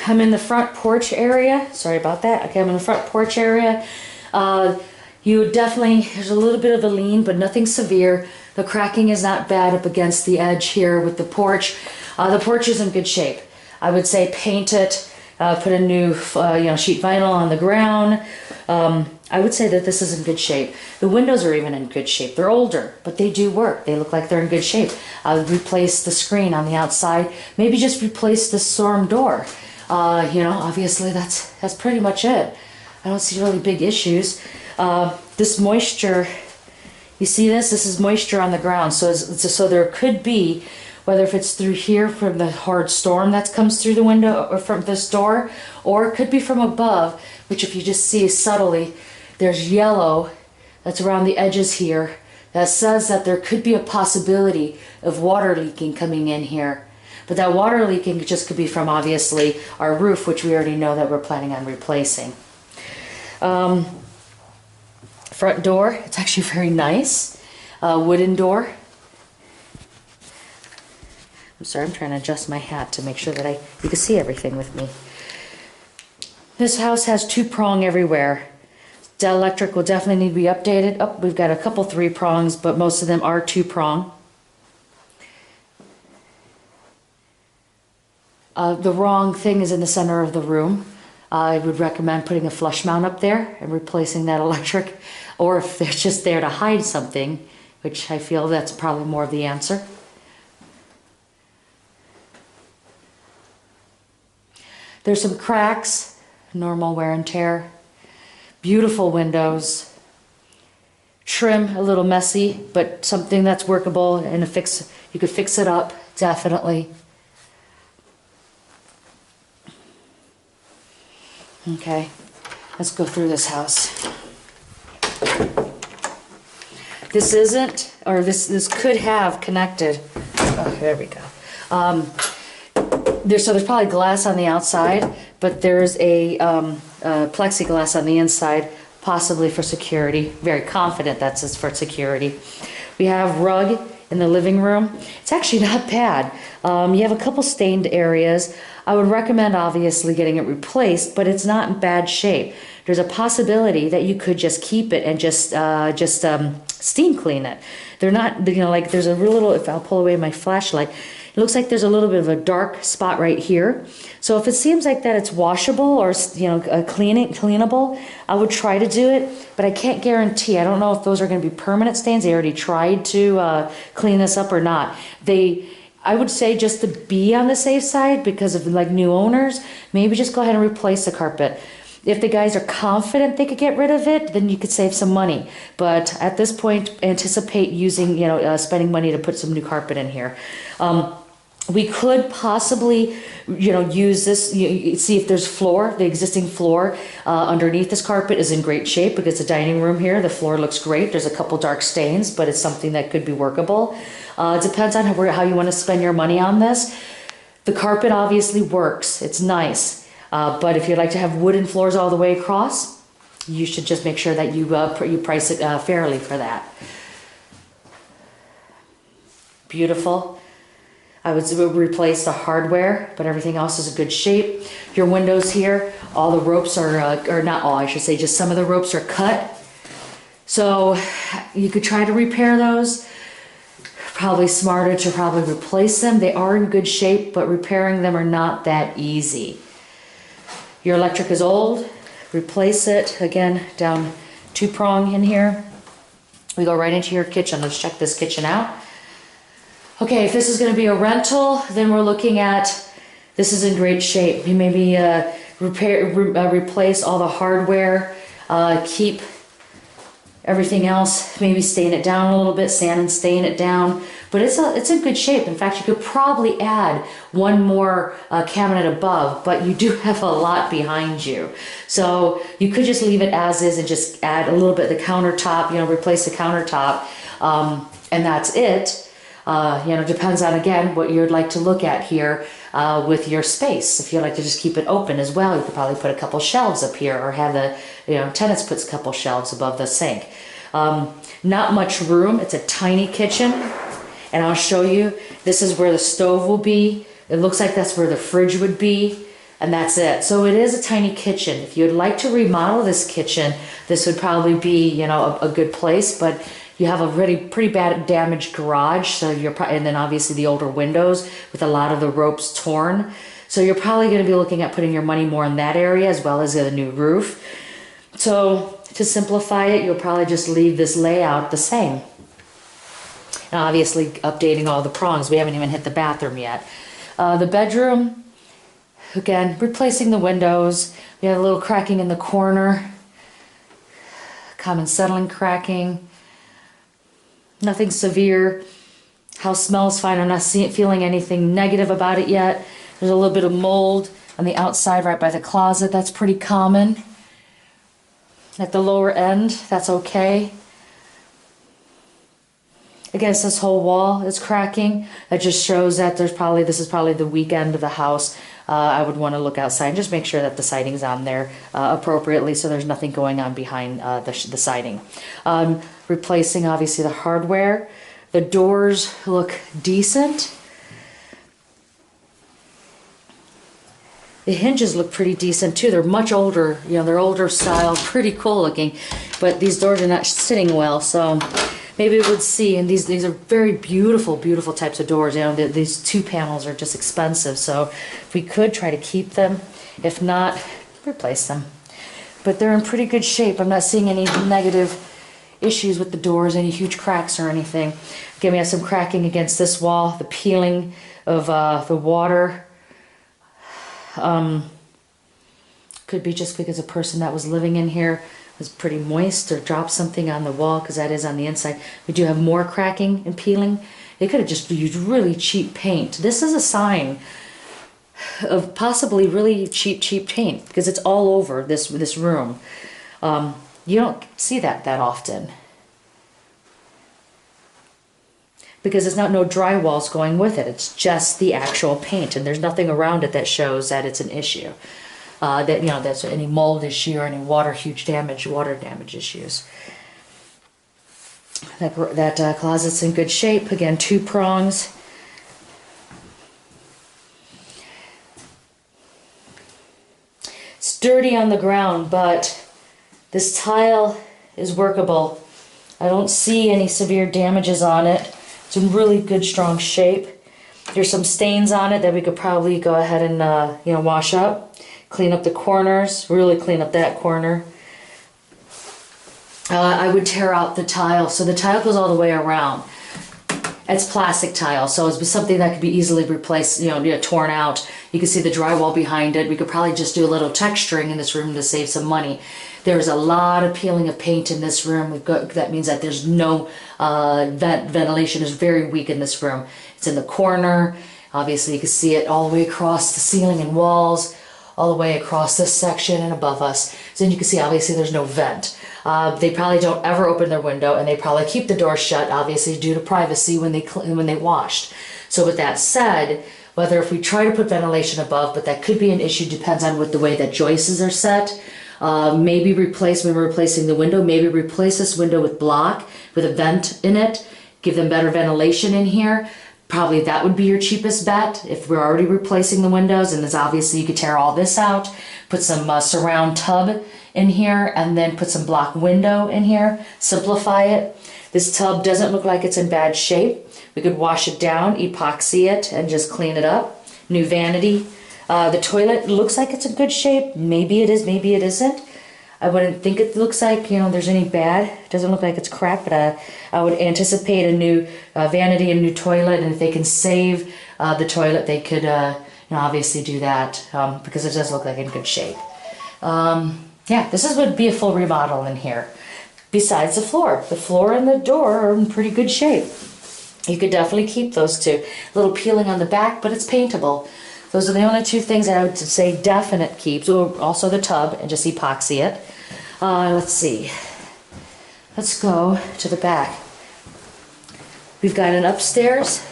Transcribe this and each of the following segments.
I'm in the front porch area. Sorry about that. Okay, I'm in the front porch area. You would definitely, there's a little bit of a lean, but nothing severe. The cracking is not bad up against the edge here with the porch. The porch is in good shape. I would say paint it, put a new sheet vinyl on the ground. I would say that this is in good shape. The windows are even in good shape. They're older, but they do work. They look like they're in good shape. I would replace the screen on the outside. Maybe just replace the storm door. Obviously that's pretty much it. I don't see really big issues. This moisture, you see this? This is moisture on the ground. So there could be, whether if it's through here from the hard storm that comes through the window or from this door, or it could be from above, which if you just see subtly, there's yellow that's around the edges here that says that there could be a possibility of water leaking coming in here. But that water leaking just could be from obviously our roof, which we already know that we're planning on replacing. Front door, it's actually very nice. Wooden door. I'm sorry, I'm trying to adjust my hat to make sure that you can see everything with me. This house has 2-prong everywhere. The electric will definitely need to be updated. Oh, we've got a couple 3-prongs, but most of them are 2-prong. The wrong thing is in the center of the room. I would recommend putting a flush mount up there and replacing that electric, or if they're just there to hide something, which I feel that's probably more of the answer. There's some cracks, normal wear and tear. Beautiful windows. Trim, a little messy, but something that's workable and you could fix it up, definitely. Okay, let's go through this house. This isn't, or this could have connected. Oh, there we go. There's probably glass on the outside, but there's a plexiglass on the inside, possibly for security. Very confident that's for security. We have rug in the living room. It's actually not bad. You have a couple stained areas. I would recommend obviously getting it replaced, but it's not in bad shape. There's a possibility that you could just keep it and just steam clean it. They're not, like there's a real little, if I'll pull away my flashlight, it looks like there's a little bit of a dark spot right here. So if it seems like that it's washable or cleanable, I would try to do it, but I can't guarantee. I don't know if those are going to be permanent stains. They already tried to clean this up or not. I would say just to be on the safe side, because of like new owners, maybe just go ahead and replace the carpet. If the guys are confident they could get rid of it, then you could save some money. But at this point, anticipate using, spending money to put some new carpet in here. We could possibly, use this, see if there's floor, the existing floor underneath this carpet is in great shape because the dining room here, the floor looks great. There's a couple dark stains, but it's something that could be workable. It depends on how you want to spend your money on this. The carpet obviously works, it's nice. But if you'd like to have wooden floors all the way across, you should just make sure that you price it fairly for that. Beautiful. I would replace the hardware, but everything else is in good shape. Your windows here, all the ropes are, or not all, I should say, just some of the ropes are cut. So you could try to repair those. Probably smarter to replace them. They are in good shape, but repairing them are not that easy. Your electric is old. Replace it. Again, down 2-prong in here. We go right into your kitchen. Let's check this kitchen out. Okay, if this is going to be a rental, then we're looking at, this is in great shape. You maybe replace all the hardware, keep everything else, maybe stain it down a little bit, sand and stain it down. But it's in good shape. In fact, you could probably add one more cabinet above, but you do have a lot behind you. So you could just leave it as is and just add a little bit of the countertop, replace the countertop, and that's it. Depends on, again, what you'd like to look at here with your space. If you'd like to just keep it open as well, you could probably put a couple shelves up here, or have the tenants put a couple shelves above the sink. Not much room. It's a tiny kitchen, and I'll show you. This is where the stove will be. It looks like that's where the fridge would be. and that's it. So it is a tiny kitchen. If you'd like to remodel this kitchen, this would probably be, you know, a good place, but you have a really pretty bad damaged garage, so and then obviously the older windows with a lot of the ropes torn. So you're probably going to be looking at putting your money more in that area as well as a new roof. So to simplify it, you'll probably just leave this layout the same. And obviously updating all the prongs. We haven't even hit the bathroom yet. The bedroom, again, replacing the windows. We have a little cracking in the corner. Common settling cracking. Nothing severe. House smells fine. I'm not feeling anything negative about it yet. There's a little bit of mold on the outside right by the closet. That's pretty common. At the lower end, that's okay. Against this whole wall is cracking. That just shows that this is probably the weak end of the house. I would want to look outside and just make sure that the siding's on there appropriately, so there's nothing going on behind the siding. Replacing obviously the hardware. The doors look decent. The hinges look pretty decent too. They're much older, you know, they're older style, pretty cool looking, but these doors are not sitting well, so maybe we would see. And these are very beautiful, beautiful types of doors. You know, these 2 panels are just expensive, so if we could try to keep them, if not, replace them. But they're in pretty good shape. I'm not seeing any negative issues with the doors, any huge cracks or anything. Again, we have some cracking against this wall, the peeling of the water. Could be just because a person that was living in here was pretty moist or dropped something on the wall, because that is on the inside. We do have more cracking and peeling. They could have just used really cheap paint. This is a sign of possibly really cheap paint, because it's all over this room. You don't see that often, because it's not no drywalls going with it. It's just the actual paint, and there's nothing around it that shows that it's an issue. That, you know, there's any mold issue or any water damage issues. That closet's in good shape. Again, 2 prongs. It's dirty on the ground, but this tile is workable. I don't see any severe damages on it. It's in really good, strong shape. There's some stains on it that we could probably go ahead and you know, wash up. Clean up the corners, really clean up that corner. I would tear out the tile. So the tile goes all the way around. It's plastic tile, so it's something that could be easily replaced, you know, torn out. You can see the drywall behind it. We could probably just do a little texturing in this room to save some money. There's a lot of peeling of paint in this room. That means that there's no ventilation is very weak in this room. It's in the corner. Obviously, you can see it all the way across the ceiling and walls, all the way across this section and above us. So then you can see, obviously, there's no vent. They probably don't ever open their window, and they probably keep the door shut, obviously, due to privacy when they washed. So with that said, whether if we try to put ventilation above, but that could be an issue, depends on the way that joists are set. Maybe replace, when we're replacing the window, maybe replace this window with block, with a vent in it, give them better ventilation in here. Probably that would be your cheapest bet if we're already replacing the windows. And there's obviously, you could tear all this out, put some surround tub in here, and then put some block window in here, simplify it. This tub doesn't look like it's in bad shape. We could wash it down, epoxy it, and just clean it up. New vanity. The toilet looks like it's in good shape. Maybe it is, maybe it isn't. I wouldn't think it looks like, you know, there's any bad. It doesn't look like it's crap, but I would anticipate a new vanity, a new toilet, and if they can save the toilet, they could, you know, obviously do that, because it does look like in good shape. Yeah, this would be a full remodel in here. Besides the floor and the door are in pretty good shape. You could definitely keep those 2. A little peeling on the back, but it's paintable. Those are the only 2 things that I would say definite keeps, or also the tub, and just epoxy it. Let's see. Let's go to the back. We've got an upstairs.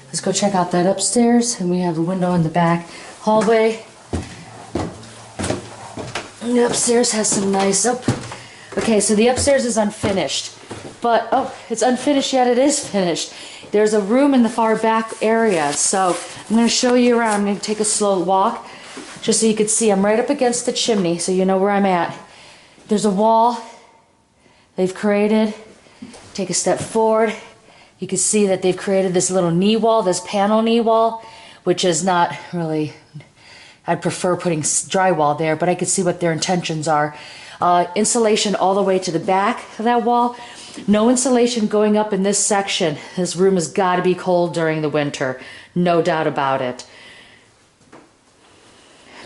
Let's go check out that upstairs, and we have a window in the back hallway. And the upstairs has some nice, okay, so the upstairs is unfinished, but, it's unfinished yet it is finished. There's a room in the far back area, so I'm going to show you around. I'm going to take a slow walk. just so you can see, I'm right up against the chimney, so you know where I'm at. There's a wall they've created. Take a step forward. You can see that they've created this little knee wall, this panel knee wall, which is not really, I'd prefer putting drywall there, but I could see what their intentions are. Insulation all the way to the back of that wall. No insulation going up in this section. This room has got to be cold during the winter, no doubt about it.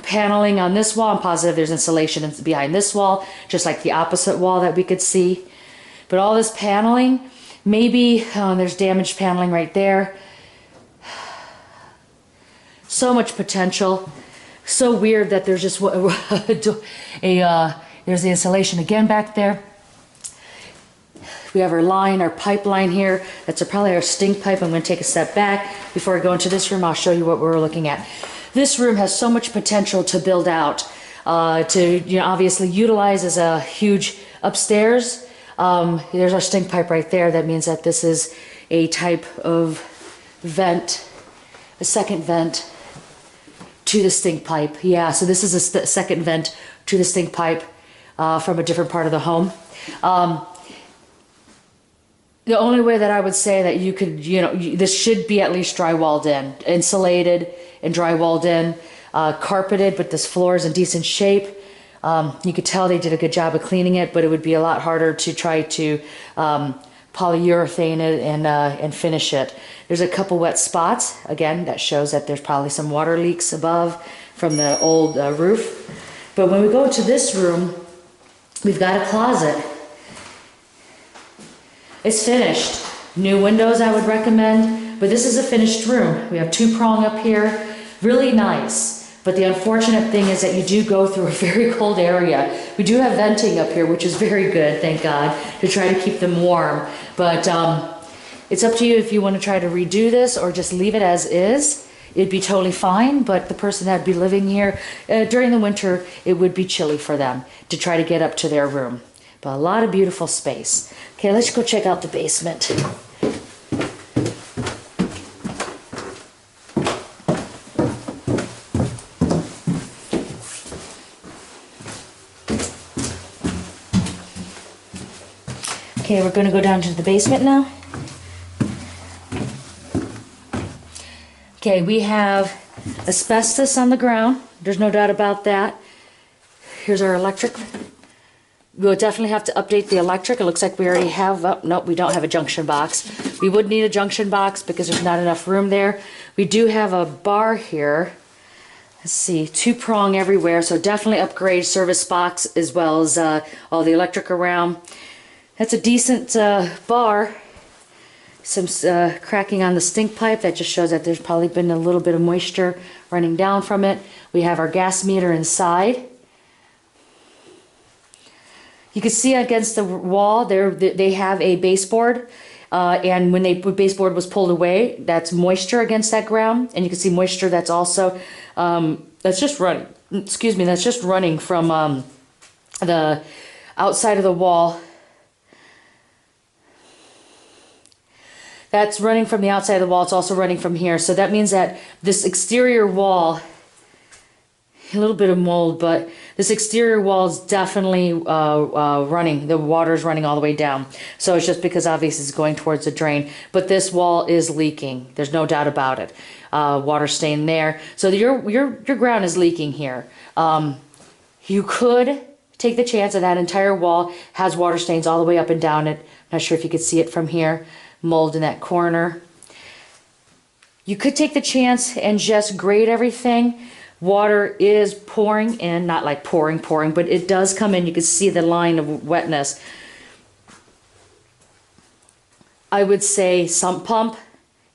Paneling on this wall, I'm positive there's insulation behind this wall, just like the opposite wall that we could see. But all this paneling, maybe, oh, there's damaged paneling right there. So much potential. So weird that there's just there's the insulation again back there. We have our line, our pipeline here. That's probably our stink pipe. I'm going to take a step back. Before I go into this room, I'll show you what we're looking at. This room has so much potential to build out, to obviously utilize as a huge upstairs. There's our stink pipe right there. That means that this is a type of vent, a second vent to the stink pipe. Yeah, so this is a second vent to the stink pipe from a different part of the home. The only way that I would say that you could, this should be at least drywalled in, insulated and drywalled in, carpeted, but this floor is in decent shape. You could tell they did a good job of cleaning it, but it would be a lot harder to try to polyurethane it and finish it. There's a couple wet spots. Again, that shows that there's probably some water leaks above from the old roof. But when we go to this room, we've got a closet. It's finished. New windows I would recommend, but this is a finished room. We have two prong up here, really nice. But the unfortunate thing is that you do go through a very cold area. We do have venting up here, which is very good, thank God, to try to keep them warm. But it's up to you if you want to try to redo this or just leave it as is. It'd be totally fine, but the person that'd be living here during the winter, it would be chilly for them to try to get up to their room. But a lot of beautiful space. Okay, let's go check out the basement. Okay, we're going to go down to the basement now. Okay, we have asbestos on the ground. There's no doubt about that. Here's our electric. We'll definitely have to update the electric. It looks like we already have, oh, nope, we don't have a junction box. We would need a junction box because there's not enough room there. We do have a bar here. Let's see, two prong everywhere, so definitely upgrade service box as well as all the electric around. That's a decent bar. Some cracking on the stink pipe. That just shows that there's probably been a little bit of moisture running down from it. We have our gas meter inside. You can see against the wall there they have a baseboard, and when the baseboard was pulled away, that's moisture against that ground, and you can see moisture that's also that's just running. Excuse me, that's just running from the outside of the wall. That's running from the outside of the wall. It's also running from here, so that means that this exterior wall. A little bit of mold, but this exterior wall is definitely running. The water's running all the way down. So it's just because obviously it's going towards the drain. But this wall is leaking. There's no doubt about it. Water stain there. So your ground is leaking here. You could take the chance that that entire wall has water stains all the way up and down it. I'm not sure if you could see it from here. Mold in that corner. You could take the chance and just grate everything. Water is pouring in, not like pouring, but it does come in. You can see the line of wetness. I would say sump pump,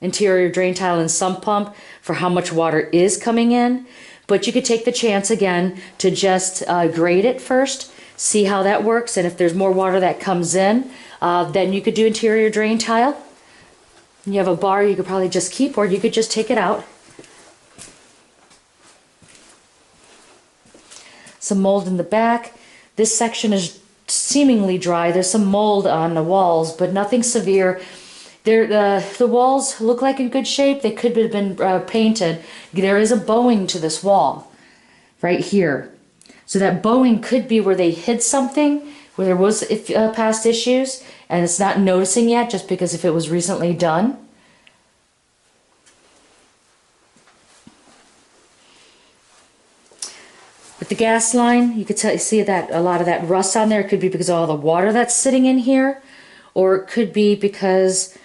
interior drain tile and sump pump for how much water is coming in. But you could take the chance again to just grate it first, see how that works, and if there's more water that comes in, then you could do interior drain tile. You have a bar you could probably just keep, or you could just take it out. Some mold in the back. This section is seemingly dry. There's some mold on the walls, but nothing severe. The walls look like in good shape. They could have been painted. There is a bowing to this wall. right here. So that bowing could be where they hid something, where there was past issues, and it's not noticing yet just because if it was recently done. With the gas line, you could see that a lot of that rust on there could be because of all the water that's sitting in here, or it could be because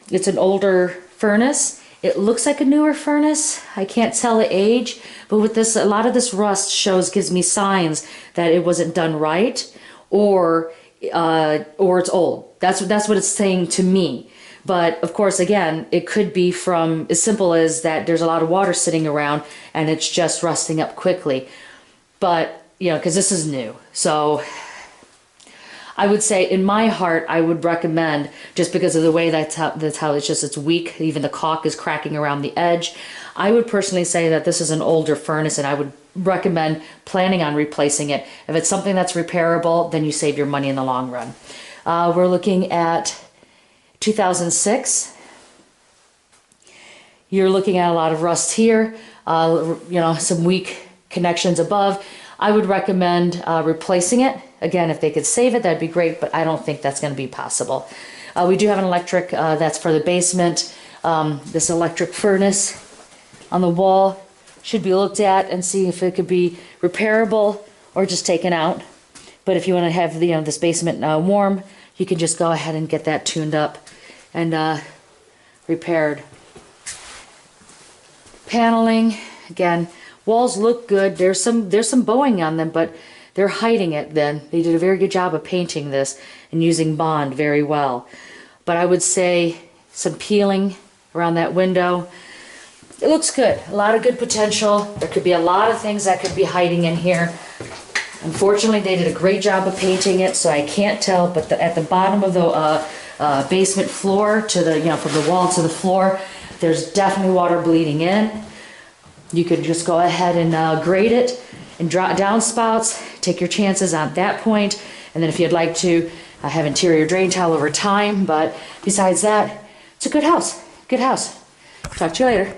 it's an older furnace. It looks like a newer furnace. I can't tell the age, but with this, a lot of this rust gives me signs that it wasn't done right, or it's old. That's what it's saying to me. But of course, again, it could be from as simple as that there's a lot of water sitting around and it's just rusting up quickly. But, you know, because this is new. So I would say in my heart, I would recommend, just because of the way that's how it's weak, even the caulk is cracking around the edge. I would personally say that this is an older furnace and I would recommend planning on replacing it. If it's something that's repairable, then you save your money in the long run. We're looking at 2006. You're looking at a lot of rust here, you know, some weak connections above. I would recommend replacing it. Again, if they could save it, that'd be great, but I don't think that's going to be possible. We do have an electric that's for the basement. This electric furnace on the wall should be looked at and see if it could be repairable or just taken out. But if you want to have the, this basement warm, you can just go ahead and get that tuned up and repaired. Paneling, again, walls look good. There's some bowing on them, but they're hiding it then. They did a very good job of painting this and using Bond very well. But I would say some peeling around that window. It looks good. A lot of good potential. There could be a lot of things that could be hiding in here. Unfortunately, they did a great job of painting it, so I can't tell, but at the bottom of the basement floor to the, from the wall to the floor, there's definitely water bleeding in. You could just go ahead and grate it and drop downspouts, take your chances on that point, and then if you'd like to have interior drain tile over time, but besides that, it's a good house. Good house. Talk to you later.